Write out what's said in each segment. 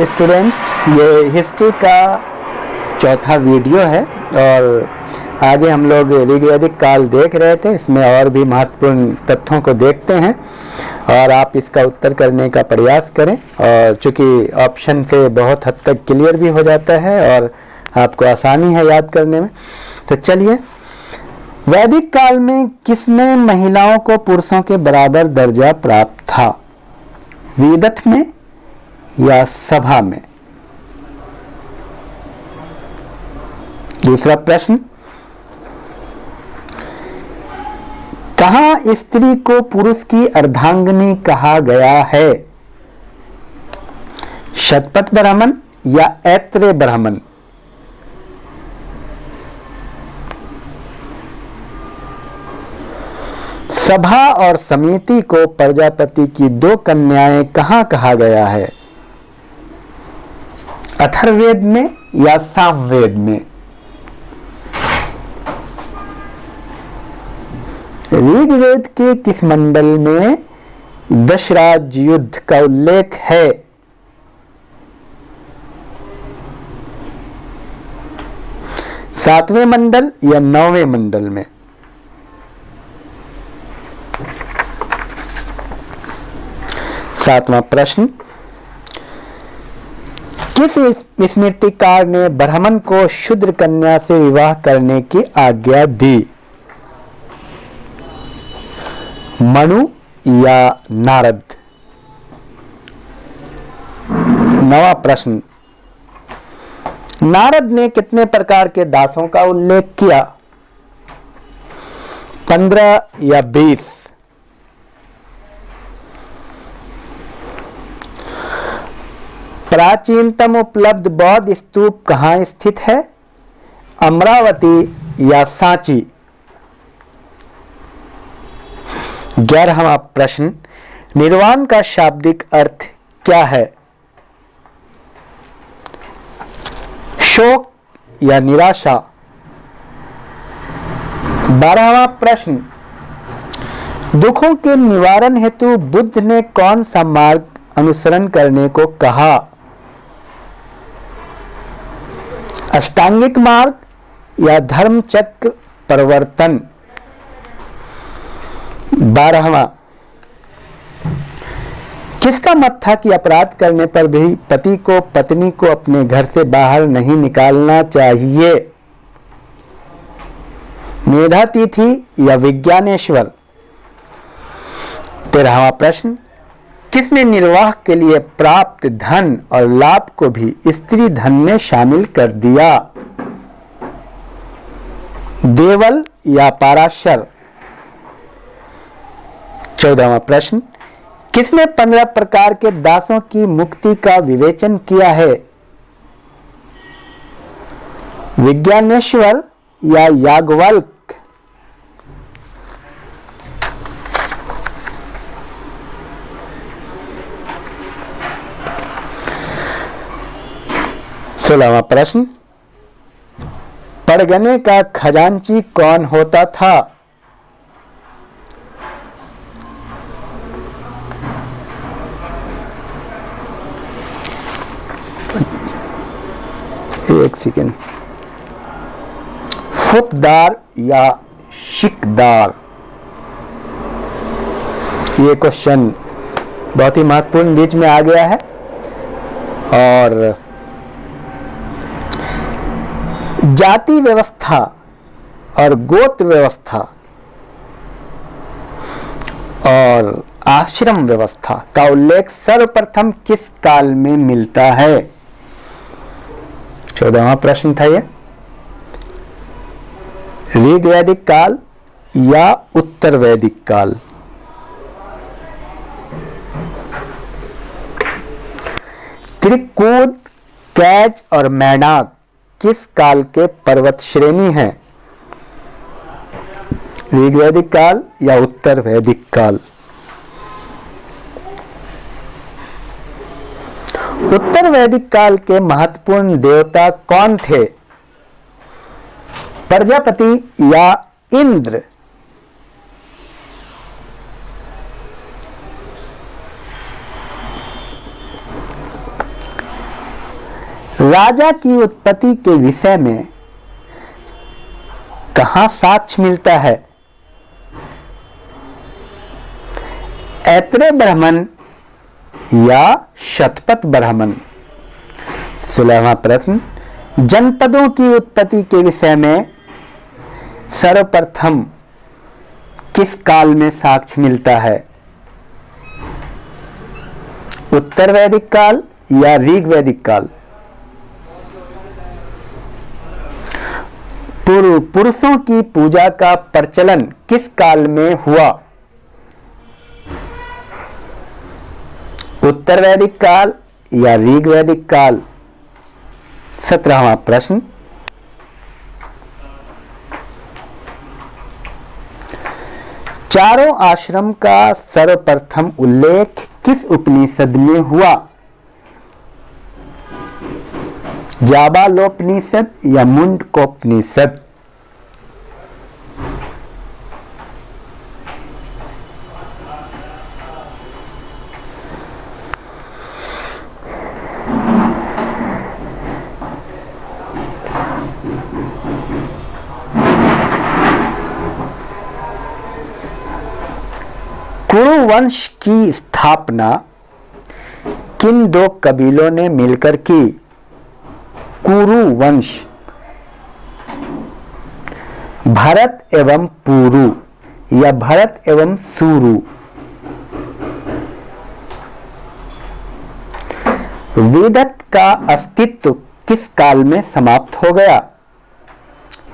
Students, ये history का चौथा वीडियो है और आगे हम लोग ऋग्वैदिक काल देख रहे थे। इसमें और भी महत्वपूर्ण तथ्यों को देखते हैं और आप इसका उत्तर करने का प्रयास करें। और चूँकि ऑप्शन से बहुत हद तक क्लियर भी हो जाता है और आपको आसानी है याद करने में। तो चलिए, वैदिक काल में किसने महिलाओं को पुरुषों के बराबर दर्जा प्राप्त था? वेदथ में या सभा में? दूसरा प्रश्न, कहां स्त्री को पुरुष की अर्धांगिनी कहा गया है? शतपथ ब्राह्मण या ऐत्रेय ब्राह्मण? सभा और समिति को प्रजापति की दो कन्याएं कहां कहा गया है? अथर्ववेद में या सामवेद में? ऋग्वेद के किस मंडल में दशराज युद्ध का उल्लेख है? सातवें मंडल या नौवें मंडल में? सातवां प्रश्न, किस स्मृतिकार ने ब्राह्मण को शूद्र कन्या से विवाह करने की आज्ञा दी? मनु या नारद? नवा प्रश्न, नारद ने कितने प्रकार के दासों का उल्लेख किया? 15 या 20? प्राचीनतम उपलब्ध बौद्ध स्तूप कहाँ स्थित है? अमरावती या सांची? 11वां प्रश्न, निर्वाण का शाब्दिक अर्थ क्या है? शोक या निराशा? 12वां प्रश्न, दुखों के निवारण हेतु बुद्ध ने कौन सा मार्ग अनुसरण करने को कहा? अष्टांगिक मार्ग या धर्म चक्र परिवर्तन? 12वां, किसका मत था कि अपराध करने पर भी पति को पत्नी को अपने घर से बाहर नहीं निकालना चाहिए? मेधातिथि या विज्ञानेश्वर? 13वां प्रश्न, किसने निर्वाह के लिए प्राप्त धन और लाभ को भी स्त्री धन में शामिल कर दिया? देवल या पाराशर? 14वां प्रश्न, किसने 15 प्रकार के दासों की मुक्ति का विवेचन किया है? विज्ञानेश्वर या याज्ञवल्क्य? 16वां प्रश्न, परगने का खजांची कौन होता था? एक सेकेंड, फुतदार या शिकदार? ये क्वेश्चन बहुत ही महत्वपूर्ण बीच में आ गया है और जाति व्यवस्था और गोत्र व्यवस्था और आश्रम व्यवस्था का उल्लेख सर्वप्रथम किस काल में मिलता है? 14वां प्रश्न था ये। ऋग्वैदिक काल या उत्तर वैदिक काल? त्रिकूट, कैच और मैनाक किस काल के पर्वत श्रेणी हैं? ऋग्वैदिक काल या उत्तर वैदिक काल? उत्तर वैदिक काल के महत्वपूर्ण देवता कौन थे? प्रजापति या इंद्र? राजा की उत्पत्ति के विषय में कहां साक्ष्य मिलता है? ऐत्रेय ब्राह्मण या शतपथ ब्राह्मण? 16वां प्रश्न, जनपदों की उत्पत्ति के विषय में सर्वप्रथम किस काल में साक्ष्य मिलता है? उत्तर वैदिक काल या ऋग वैदिक काल? पुरुषों की पूजा का प्रचलन किस काल में हुआ? उत्तर वैदिक काल या ऋग वैदिक काल? 17वां प्रश्न, चारों आश्रम का सर्वप्रथम उल्लेख किस उपनिषद में हुआ? जाबालोपनिषद या मुंडकोपनिषद? कुरु वंश की स्थापना किन दो कबीलों ने मिलकर की? कुरु वंश, भरत एवं पुरु या भरत एवं सुरु? वेदत का अस्तित्व किस काल में समाप्त हो गया?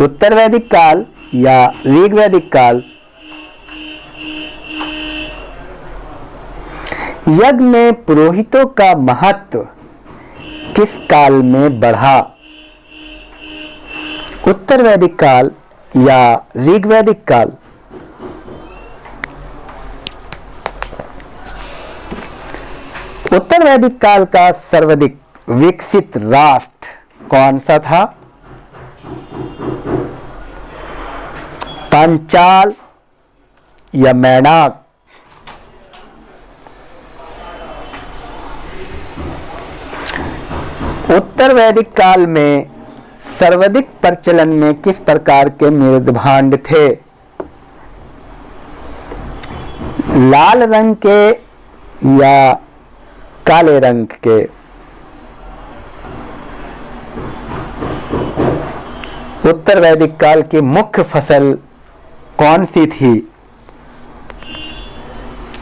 उत्तर वैदिक काल या ऋग वैदिक काल? यज्ञ में पुरोहितों का महत्व किस काल में बढ़ा? उत्तर वैदिक काल या ऋग वैदिक काल? उत्तर वैदिक काल का सर्वाधिक विकसित राष्ट्र कौन सा था? पांचाल या मैनाक? उत्तर वैदिक काल में सर्वाधिक प्रचलन में किस प्रकार के मृदभांड थे? लाल रंग के या काले रंग के? उत्तर वैदिक काल की मुख्य फसल कौन सी थी?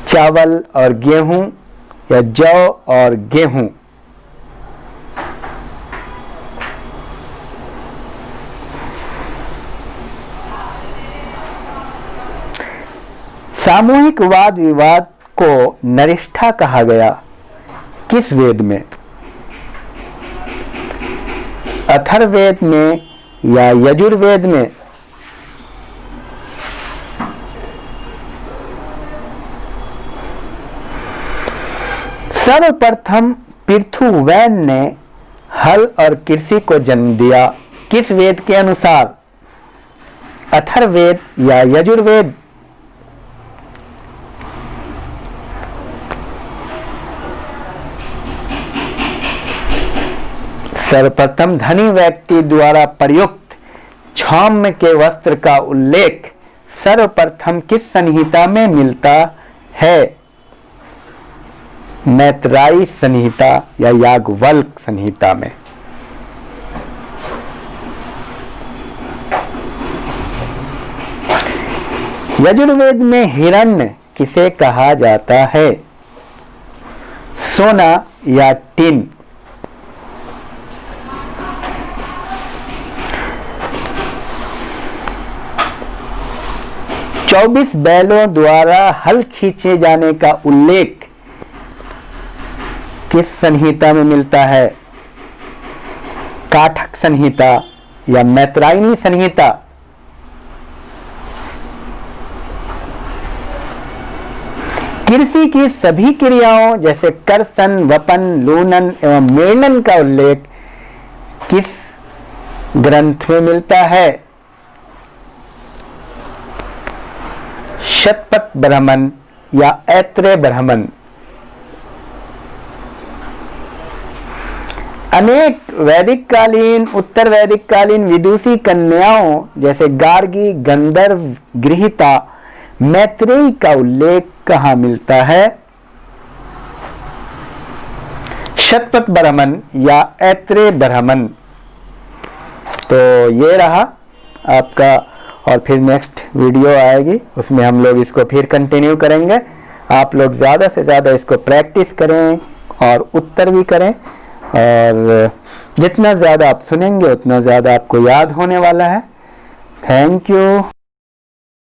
चावल और गेहूं या जौ और गेहूं? सामूहिक वाद विवाद को नरिष्ठा कहा गया किस वेद में? अथर्ववेद में या यजुर्वेद में? सर्वप्रथम पृथुवैन ने हल और कृषि को जन्म दिया किस वेद के अनुसार? अथर्ववेद या यजुर्वेद? सर्वप्रथम धनी व्यक्ति द्वारा प्रयुक्त क्षौम के वस्त्र का उल्लेख सर्वप्रथम किस संहिता में मिलता है? मैत्रेयी संहिता या याज्ञवल्क्य संहिता में? यजुर्वेद में हिरण्य किसे कहा जाता है? सोना या टिन? 24 बैलों द्वारा हल खींचे जाने का उल्लेख किस संहिता में मिलता है? काठक संहिता या मैत्रेयी संहिता? कृषि की सभी क्रियाओं जैसे कर्षण, वपन, लूनन एवं मेड़न का उल्लेख किस ग्रंथ में मिलता है? शतपथ ब्राह्मण या ऐत्रेय ब्राह्मण? अनेक वैदिक कालीन, उत्तर वैदिक कालीन विदुषी कन्याओं जैसे गार्गी, गंधर्व, गृहीता, मैत्रेयी का उल्लेख कहाँ मिलता है? शतपथ ब्राह्मण या ऐत्रेय ब्राह्मण। तो ये रहा आपका, और फिर नेक्स्ट वीडियो आएगी उसमें हम लोग इसको फिर कंटिन्यू करेंगे। आप लोग ज़्यादा से ज़्यादा इसको प्रैक्टिस करें और उत्तर भी करें, और जितना ज़्यादा आप सुनेंगे उतना ज़्यादा आपको याद होने वाला है। Thank you.